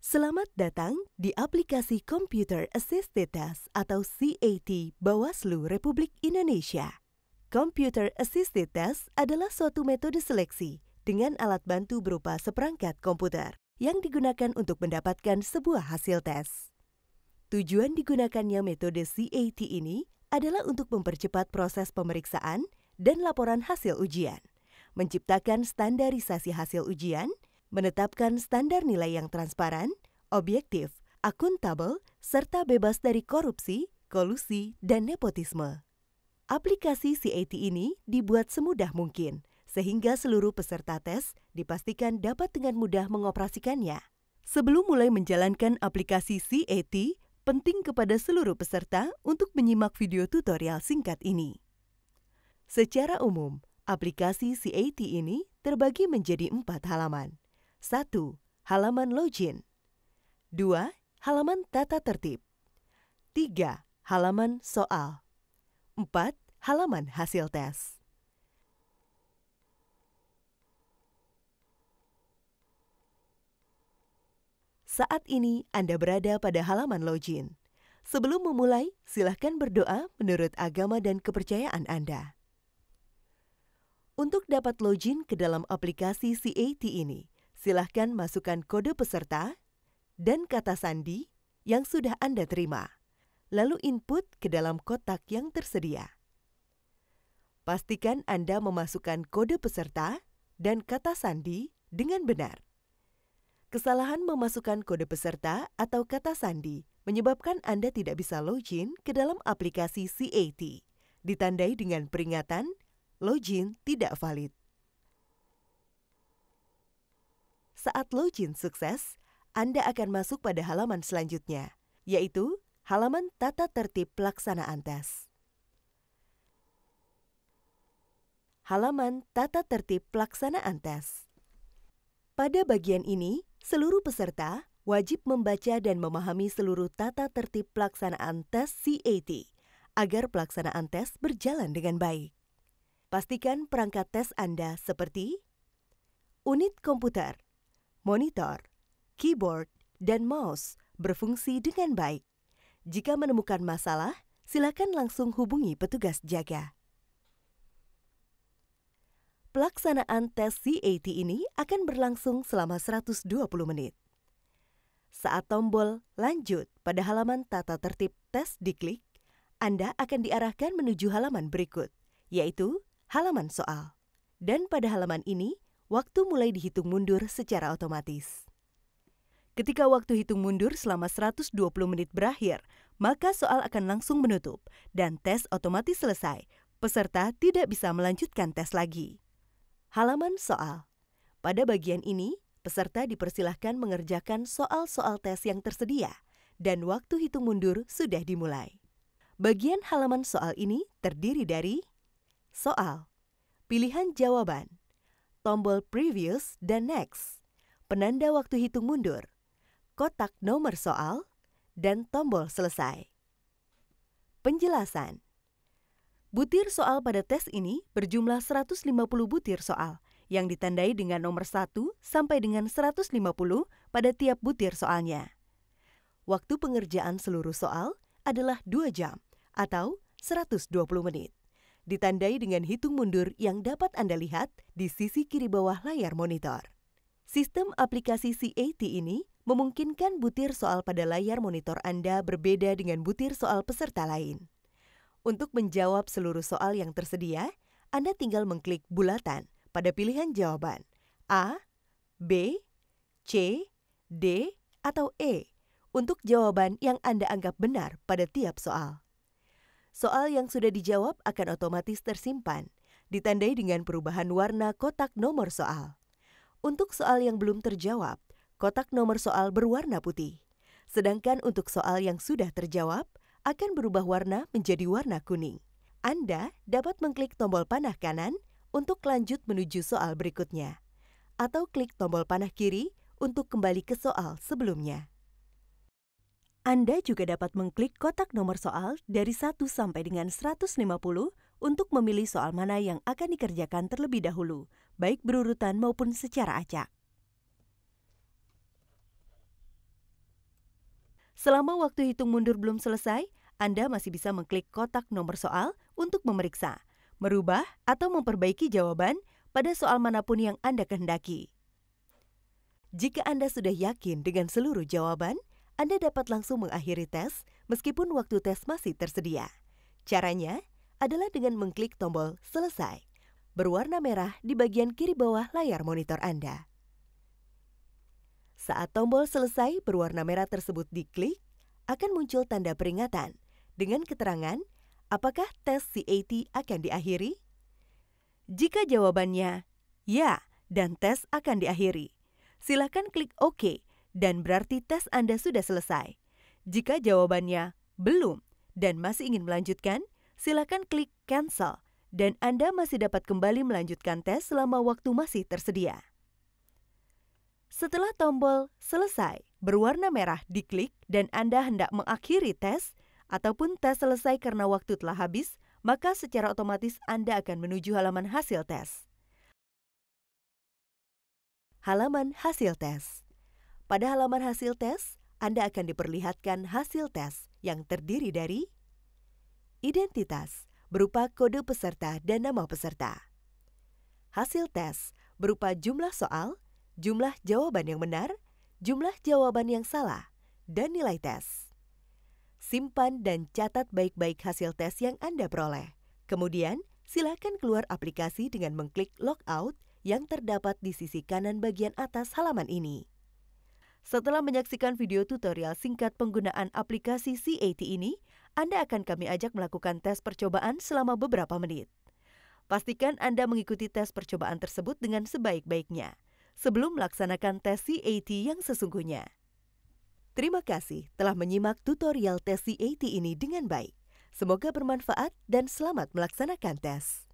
Selamat datang di aplikasi Computer Assisted Test atau CAT Bawaslu Republik Indonesia. Computer Assisted Test adalah suatu metode seleksi dengan alat bantu berupa seperangkat komputer yang digunakan untuk mendapatkan sebuah hasil tes. Tujuan digunakannya metode CAT ini adalah untuk mempercepat proses pemeriksaan dan laporan hasil ujian, menciptakan standarisasi hasil ujian, menetapkan standar nilai yang transparan, objektif, akuntabel, serta bebas dari korupsi, kolusi, dan nepotisme. Aplikasi CAT ini dibuat semudah mungkin, sehingga seluruh peserta tes dipastikan dapat dengan mudah mengoperasikannya. Sebelum mulai menjalankan aplikasi CAT, penting kepada seluruh peserta untuk menyimak video tutorial singkat ini. Secara umum, aplikasi CAT ini terbagi menjadi 4 halaman. 1. Halaman login. 2. Halaman tata tertib. 3. Halaman soal. 4. Halaman hasil tes. Saat ini Anda berada pada halaman login. Sebelum memulai, silakan berdoa menurut agama dan kepercayaan Anda. Untuk dapat login ke dalam aplikasi CAT ini, silahkan masukkan kode peserta dan kata sandi yang sudah Anda terima, lalu input ke dalam kotak yang tersedia. Pastikan Anda memasukkan kode peserta dan kata sandi dengan benar. Kesalahan memasukkan kode peserta atau kata sandi menyebabkan Anda tidak bisa login ke dalam aplikasi CAT, ditandai dengan peringatan login tidak valid. Saat login sukses, Anda akan masuk pada halaman selanjutnya, yaitu halaman tata tertib pelaksanaan tes. Halaman tata tertib pelaksanaan tes. Pada bagian ini, seluruh peserta wajib membaca dan memahami seluruh tata tertib pelaksanaan tes CAT agar pelaksanaan tes berjalan dengan baik. Pastikan perangkat tes Anda seperti unit komputer, monitor, keyboard, dan mouse berfungsi dengan baik. Jika menemukan masalah, silakan langsung hubungi petugas jaga. Pelaksanaan tes CAT ini akan berlangsung selama 120 menit. Saat tombol lanjut pada halaman tata tertib tes diklik, Anda akan diarahkan menuju halaman berikut, yaitu halaman soal. Dan pada halaman ini, waktu mulai dihitung mundur secara otomatis. Ketika waktu hitung mundur selama 120 menit berakhir, maka soal akan langsung menutup dan tes otomatis selesai. Peserta tidak bisa melanjutkan tes lagi. Halaman soal. Pada bagian ini, peserta dipersilahkan mengerjakan soal-soal tes yang tersedia dan waktu hitung mundur sudah dimulai. Bagian halaman soal ini terdiri dari soal, pilihan jawaban, tombol previous dan next, penanda waktu hitung mundur, kotak nomor soal, dan tombol selesai. Penjelasan. Butir soal pada tes ini berjumlah 150 butir soal yang ditandai dengan nomor 1 sampai dengan 150 pada tiap butir soalnya. Waktu pengerjaan seluruh soal adalah 2 jam atau 120 menit. Ditandai dengan hitung mundur yang dapat Anda lihat di sisi kiri bawah layar monitor. Sistem aplikasi CAT ini memungkinkan butir soal pada layar monitor Anda berbeda dengan butir soal peserta lain. Untuk menjawab seluruh soal yang tersedia, Anda tinggal mengklik bulatan pada pilihan jawaban A, B, C, D, atau E untuk jawaban yang Anda anggap benar pada tiap soal. Soal yang sudah dijawab akan otomatis tersimpan, ditandai dengan perubahan warna kotak nomor soal. Untuk soal yang belum terjawab, kotak nomor soal berwarna putih. Sedangkan untuk soal yang sudah terjawab, akan berubah warna menjadi warna kuning. Anda dapat mengklik tombol panah kanan untuk lanjut menuju soal berikutnya, atau klik tombol panah kiri untuk kembali ke soal sebelumnya. Anda juga dapat mengklik kotak nomor soal dari 1 sampai dengan 150 untuk memilih soal mana yang akan dikerjakan terlebih dahulu, baik berurutan maupun secara acak. Selama waktu hitung mundur belum selesai, Anda masih bisa mengklik kotak nomor soal untuk memeriksa, merubah, atau memperbaiki jawaban pada soal manapun yang Anda kehendaki. Jika Anda sudah yakin dengan seluruh jawaban, Anda dapat langsung mengakhiri tes meskipun waktu tes masih tersedia. Caranya adalah dengan mengklik tombol "Selesai" berwarna merah di bagian kiri bawah layar monitor Anda. Saat tombol "Selesai" berwarna merah tersebut diklik, akan muncul tanda peringatan dengan keterangan apakah tes CAT akan diakhiri. Jika jawabannya ya dan tes akan diakhiri, silakan klik OK dan berarti tes Anda sudah selesai. Jika jawabannya belum dan masih ingin melanjutkan, silakan klik cancel dan Anda masih dapat kembali melanjutkan tes selama waktu masih tersedia. Setelah tombol "Selesai" berwarna merah diklik dan Anda hendak mengakhiri tes ataupun tes selesai karena waktu telah habis, maka secara otomatis Anda akan menuju halaman hasil tes. Halaman hasil tes. Pada halaman hasil tes, Anda akan diperlihatkan hasil tes yang terdiri dari identitas berupa kode peserta dan nama peserta. Hasil tes berupa jumlah soal, jumlah jawaban yang benar, jumlah jawaban yang salah, dan nilai tes. Simpan dan catat baik-baik hasil tes yang Anda peroleh. Kemudian, silakan keluar aplikasi dengan mengklik logout yang terdapat di sisi kanan bagian atas halaman ini. Setelah menyaksikan video tutorial singkat penggunaan aplikasi CAT ini, Anda akan kami ajak melakukan tes percobaan selama beberapa menit. Pastikan Anda mengikuti tes percobaan tersebut dengan sebaik-baiknya sebelum melaksanakan tes CAT yang sesungguhnya. Terima kasih telah menyimak tutorial tes CAT ini dengan baik. Semoga bermanfaat dan selamat melaksanakan tes.